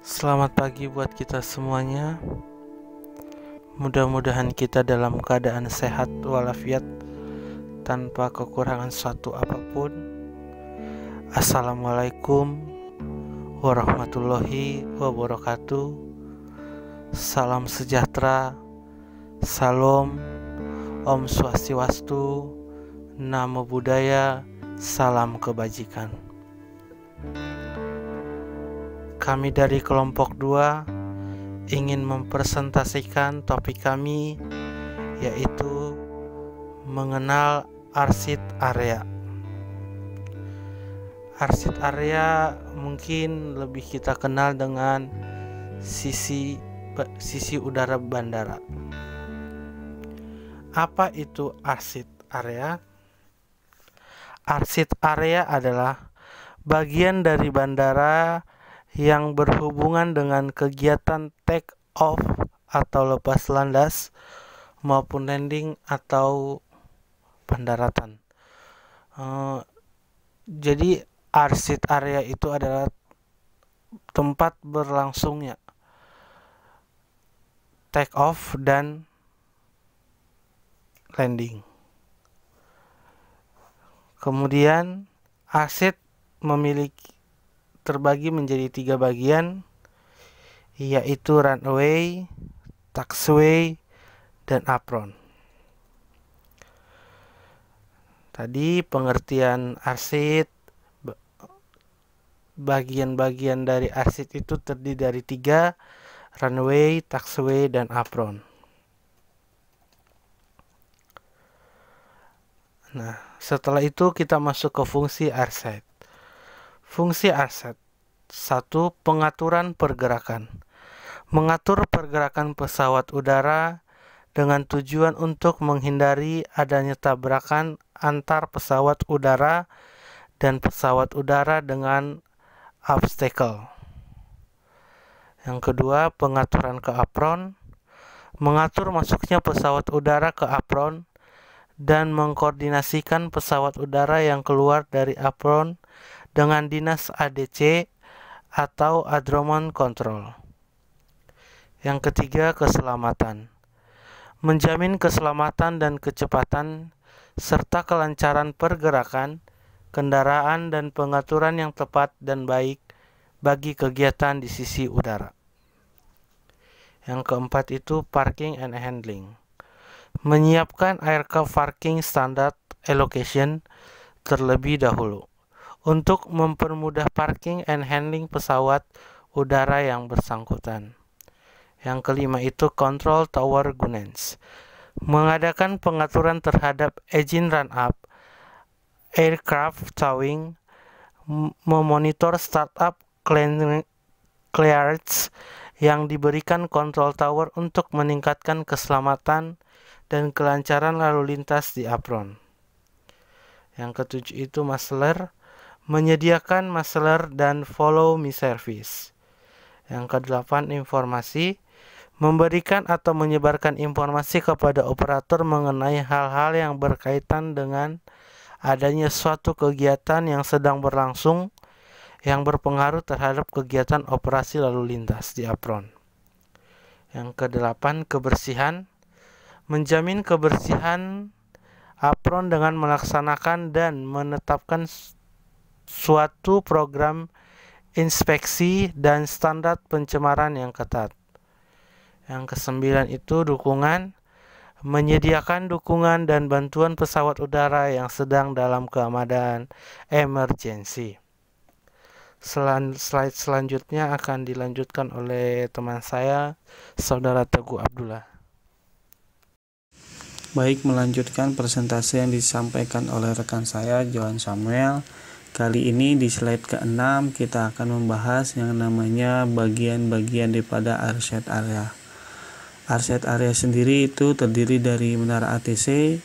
Selamat pagi buat kita semuanya. Mudah-mudahan kita dalam keadaan sehat walafiat tanpa kekurangan suatu apapun. Assalamualaikum warahmatullahi wabarakatuh. Salam sejahtera, salam, Om Swastiastu, Namo Buddhaya, salam kebajikan. Kami dari kelompok 2 ingin mempresentasikan topik kami, yaitu mengenal arsit area. Arsit area mungkin lebih kita kenal dengan sisi udara bandara. Apa itu arsit area? Arsit area adalah bagian dari bandara yang berhubungan dengan kegiatan take off atau lepas landas maupun landing atau pendaratan. Jadi arsit area itu adalah tempat berlangsungnya take off dan landing. Kemudian arsit terbagi menjadi 3 bagian, yaitu runway, taxiway, dan apron. Tadi pengertian arsit, bagian-bagian dari arsit itu terdiri dari 3, runway, taxiway, dan apron. Nah, setelah itu kita masuk ke fungsi arsit. Fungsi arsit 1. Pengaturan pergerakan. Mengatur pergerakan pesawat udara dengan tujuan untuk menghindari adanya tabrakan antar pesawat udara dan pesawat udara dengan obstacle. Yang kedua, pengaturan ke apron. Mengatur masuknya pesawat udara ke apron dan mengkoordinasikan pesawat udara yang keluar dari apron dengan dinas ADC atau Adromon Control. Yang ketiga, keselamatan. Menjamin keselamatan dan kecepatan serta kelancaran pergerakan kendaraan dan pengaturan yang tepat dan baik bagi kegiatan di sisi udara. Yang keempat itu parking and handling. Menyiapkan aircraft parking standard allocation terlebih dahulu untuk mempermudah parking and handling pesawat udara yang bersangkutan. Yang kelima itu control tower governance. Mengadakan pengaturan terhadap engine run up, aircraft towing, memonitor startup clearance yang diberikan control tower untuk meningkatkan keselamatan dan kelancaran lalu lintas di apron. Yang ketujuh itu muffler. Menyediakan muffler dan follow me service. Yang kedelapan, informasi. Memberikan atau menyebarkan informasi kepada operator mengenai hal-hal yang berkaitan dengan adanya suatu kegiatan yang sedang berlangsung yang berpengaruh terhadap kegiatan operasi lalu lintas di apron. Yang kedelapan, kebersihan. Menjamin kebersihan apron dengan melaksanakan dan menetapkan suatu program inspeksi dan standar pencemaran yang ketat. Yang kesembilan itu dukungan. Menyediakan dukungan dan bantuan pesawat udara yang sedang dalam keadaan emergensi. Slide selanjutnya akan dilanjutkan oleh teman saya, Saudara Teguh Abdullah. Baik, melanjutkan presentasi yang disampaikan oleh rekan saya, Johan Samuel. Kali ini di slide ke-6 kita akan membahas yang namanya bagian-bagian daripada arsit area. Arsit area sendiri itu terdiri dari menara ATC,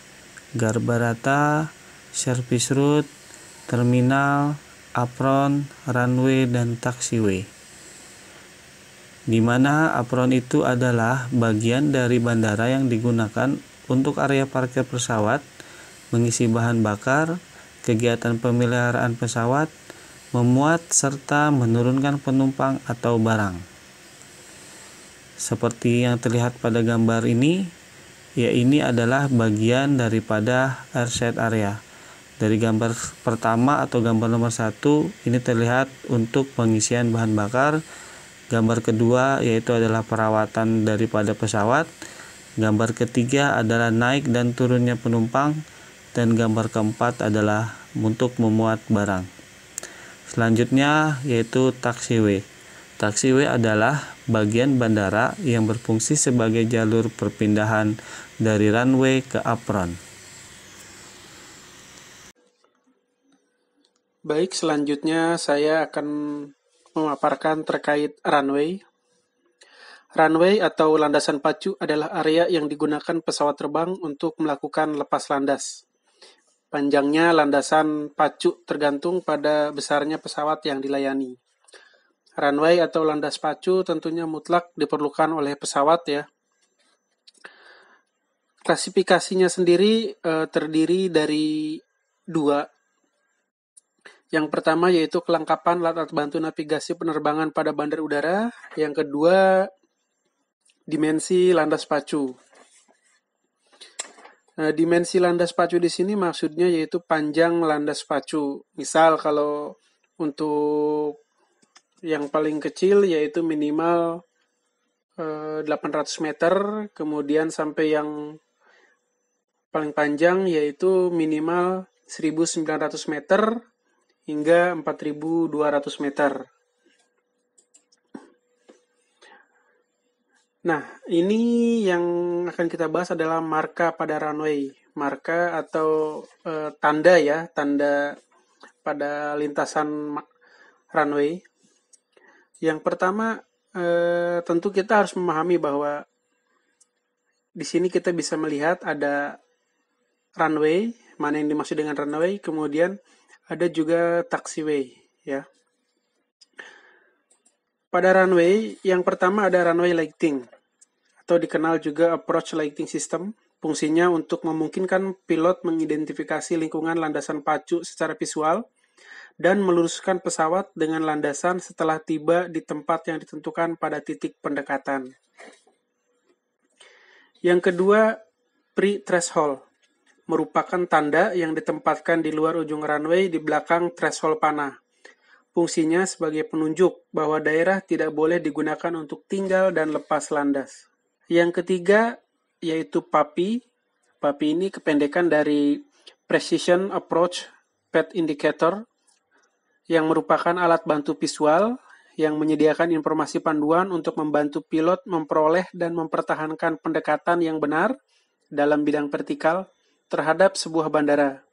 garbarata, service route, terminal, apron, runway, dan taxiway. Di mana apron itu adalah bagian dari bandara yang digunakan untuk area parkir pesawat, mengisi bahan bakar, kegiatan pemeliharaan pesawat, memuat serta menurunkan penumpang atau barang. Seperti yang terlihat pada gambar ini, ya ini adalah bagian daripada airside area. Dari gambar pertama atau gambar nomor 1 ini terlihat untuk pengisian bahan bakar. Gambar kedua yaitu adalah perawatan daripada pesawat. Gambar ketiga adalah naik dan turunnya penumpang. Dan gambar keempat adalah untuk memuat barang. Selanjutnya yaitu taxiway. Taxiway adalah bagian bandara yang berfungsi sebagai jalur perpindahan dari runway ke apron. Baik, selanjutnya saya akan memaparkan terkait runway. Runway atau landasan pacu adalah area yang digunakan pesawat terbang untuk melakukan lepas landas. Panjangnya landasan pacu tergantung pada besarnya pesawat yang dilayani. Runway atau landas pacu tentunya mutlak diperlukan oleh pesawat ya. Klasifikasinya sendiri terdiri dari 2. Yang pertama yaitu kelengkapan alat bantu navigasi penerbangan pada bandar udara. Yang kedua, dimensi landas pacu. Dimensi landas pacu di sini maksudnya yaitu panjang landas pacu. Misal kalau untuk yang paling kecil yaitu minimal 800 meter, kemudian sampai yang paling panjang yaitu minimal 1900 meter hingga 4200 meter. Nah, ini yang akan kita bahas adalah marka pada runway. Marka atau tanda ya, tanda pada lintasan runway. Yang pertama, tentu kita harus memahami bahwa di sini kita bisa melihat ada runway, mana yang dimaksud dengan runway, kemudian ada juga taxiway ya. Pada runway, yang pertama ada runway lighting atau dikenal juga approach lighting system. Fungsinya untuk memungkinkan pilot mengidentifikasi lingkungan landasan pacu secara visual dan meluruskan pesawat dengan landasan setelah tiba di tempat yang ditentukan pada titik pendekatan. Yang kedua, pre-threshold merupakan tanda yang ditempatkan di luar ujung runway di belakang threshold panah. Fungsinya sebagai penunjuk bahwa daerah tidak boleh digunakan untuk tinggal dan lepas landas. Yang ketiga yaitu PAPI. PAPI ini kependekan dari Precision Approach Path Indicator yang merupakan alat bantu visual yang menyediakan informasi panduan untuk membantu pilot memperoleh dan mempertahankan pendekatan yang benar dalam bidang vertikal terhadap sebuah bandara.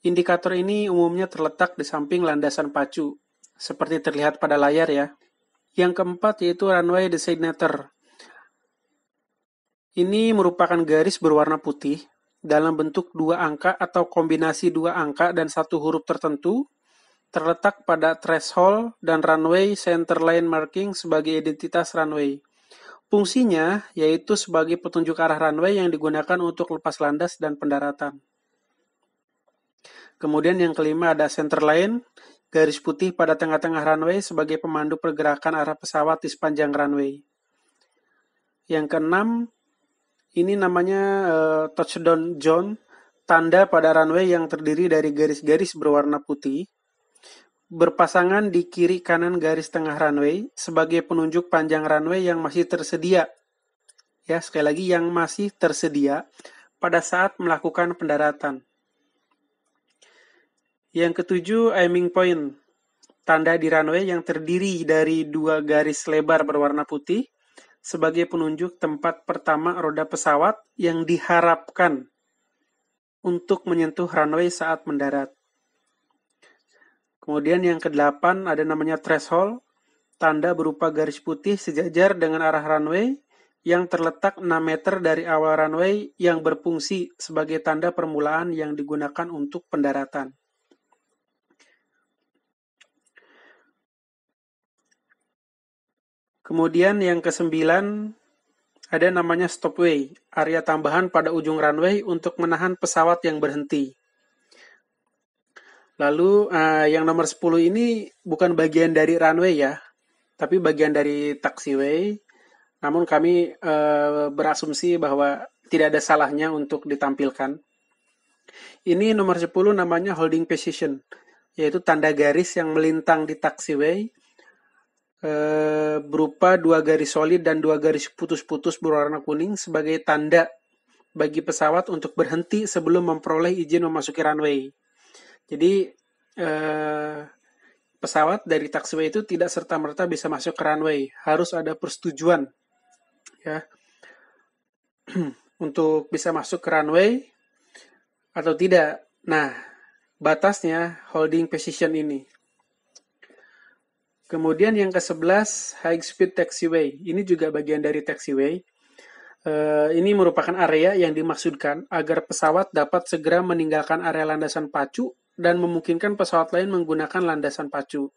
Indikator ini umumnya terletak di samping landasan pacu, seperti terlihat pada layar ya. Yang keempat yaitu runway designator. Ini merupakan garis berwarna putih dalam bentuk 2 angka atau kombinasi 2 angka dan 1 huruf tertentu, terletak pada threshold dan runway centerline marking sebagai identitas runway. Fungsinya yaitu sebagai petunjuk arah runway yang digunakan untuk lepas landas dan pendaratan. Kemudian yang kelima ada centerline, garis putih pada tengah-tengah runway sebagai pemandu pergerakan arah pesawat di sepanjang runway. Yang keenam, ini namanya touchdown zone, tanda pada runway yang terdiri dari garis-garis berwarna putih, berpasangan di kiri kanan garis tengah runway sebagai penunjuk panjang runway yang masih tersedia. Ya, sekali lagi yang masih tersedia pada saat melakukan pendaratan. Yang ketujuh, aiming point, tanda di runway yang terdiri dari 2 garis lebar berwarna putih sebagai penunjuk tempat pertama roda pesawat yang diharapkan untuk menyentuh runway saat mendarat. Kemudian yang ke-8 ada namanya threshold, tanda berupa garis putih sejajar dengan arah runway yang terletak 6 meter dari awal runway yang berfungsi sebagai tanda permulaan yang digunakan untuk pendaratan. Kemudian yang ke-9 ada namanya stopway, area tambahan pada ujung runway untuk menahan pesawat yang berhenti. Lalu yang nomor 10 ini bukan bagian dari runway ya, tapi bagian dari taxiway. namun kami berasumsi bahwa tidak ada salahnya untuk ditampilkan. Ini nomor 10 namanya holding position, yaitu tanda garis yang melintang di taxiway berupa 2 garis solid dan 2 garis putus-putus berwarna kuning sebagai tanda bagi pesawat untuk berhenti sebelum memperoleh izin memasuki runway. Jadi pesawat dari taxiway itu tidak serta-merta bisa masuk ke runway, harus ada persetujuan ya untuk bisa masuk ke runway atau tidak. Nah, batasnya holding position ini. Kemudian yang ke-11, high speed taxiway. Ini juga bagian dari taxiway. Ini merupakan area yang dimaksudkan agar pesawat dapat segera meninggalkan area landasan pacu dan memungkinkan pesawat lain menggunakan landasan pacu.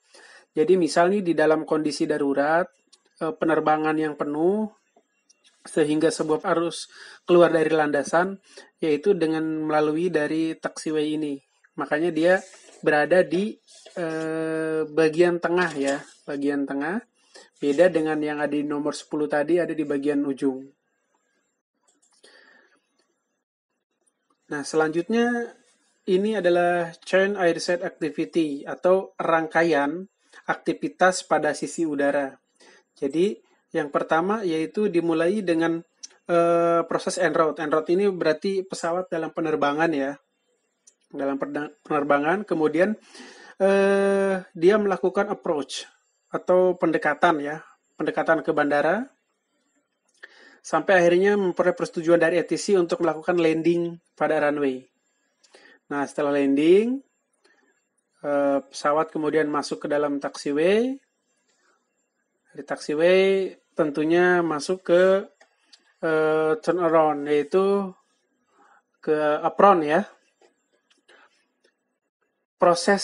Jadi misalnya di dalam kondisi darurat, penerbangan yang penuh, sehingga sebuah arus keluar dari landasan, yaitu dengan melalui dari taxiway ini. Makanya dia berada di bagian tengah ya, bagian tengah. Beda dengan yang ada di nomor 10 tadi, ada di bagian ujung. Nah, selanjutnya ini adalah chain airside activity atau rangkaian aktivitas pada sisi udara. Jadi, yang pertama yaitu dimulai dengan proses en route. En route ini berarti pesawat dalam penerbangan ya. Dalam penerbangan, kemudian dia melakukan approach atau pendekatan ya, pendekatan ke bandara, sampai akhirnya memperoleh persetujuan dari ATC untuk melakukan landing pada runway. Nah, setelah landing, pesawat kemudian masuk ke dalam taxiway. Di taxiway tentunya masuk ke turn around, yaitu ke apron ya. Proses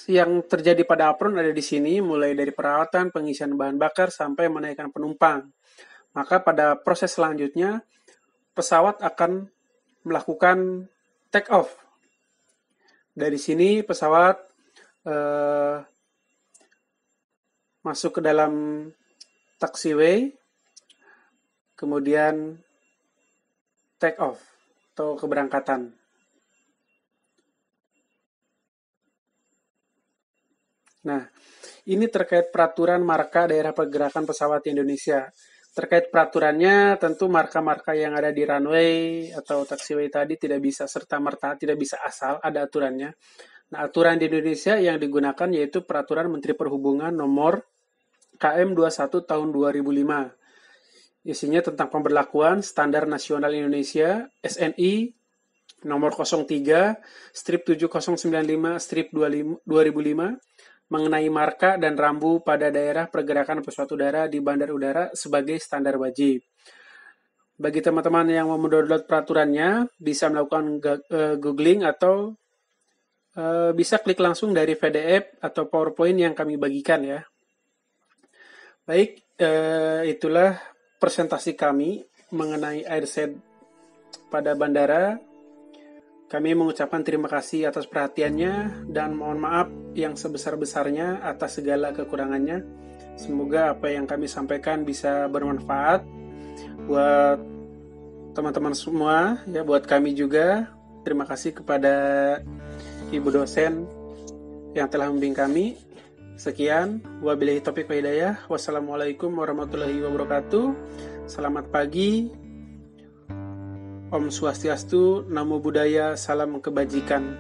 yang terjadi pada apron ada di sini, mulai dari perawatan, pengisian bahan bakar, sampai menaikkan penumpang. Maka pada proses selanjutnya, pesawat akan melakukan take off. Dari sini pesawat masuk ke dalam taxiway, kemudian take off atau keberangkatan. Nah, ini terkait peraturan marka daerah pergerakan pesawat di Indonesia. Terkait peraturannya, tentu marka-marka yang ada di runway atau taxiway tadi tidak bisa serta-merta, tidak bisa asal, ada aturannya. Nah, aturan di Indonesia yang digunakan yaitu Peraturan Menteri Perhubungan nomor KM 21 tahun 2005. Isinya tentang pemberlakuan Standar Nasional Indonesia SNI nomor 03/7095/2005 mengenai marka dan rambu pada daerah pergerakan pesawat udara di bandar udara sebagai standar wajib. Bagi teman-teman yang mau mendownload peraturannya, bisa melakukan googling atau bisa klik langsung dari PDF atau PowerPoint yang kami bagikan ya. Baik, itulah presentasi kami mengenai airside pada bandara. Kami mengucapkan terima kasih atas perhatiannya dan mohon maaf yang sebesar-besarnya atas segala kekurangannya. Semoga apa yang kami sampaikan bisa bermanfaat buat teman-teman semua, ya, buat kami juga. Terima kasih kepada Ibu dosen yang telah membimbing kami. Sekian, wabillahi taufiq wal hidayah. Wassalamualaikum warahmatullahi wabarakatuh. Selamat pagi. Om Swastiastu, Namo Buddhaya, Salam Kebajikan.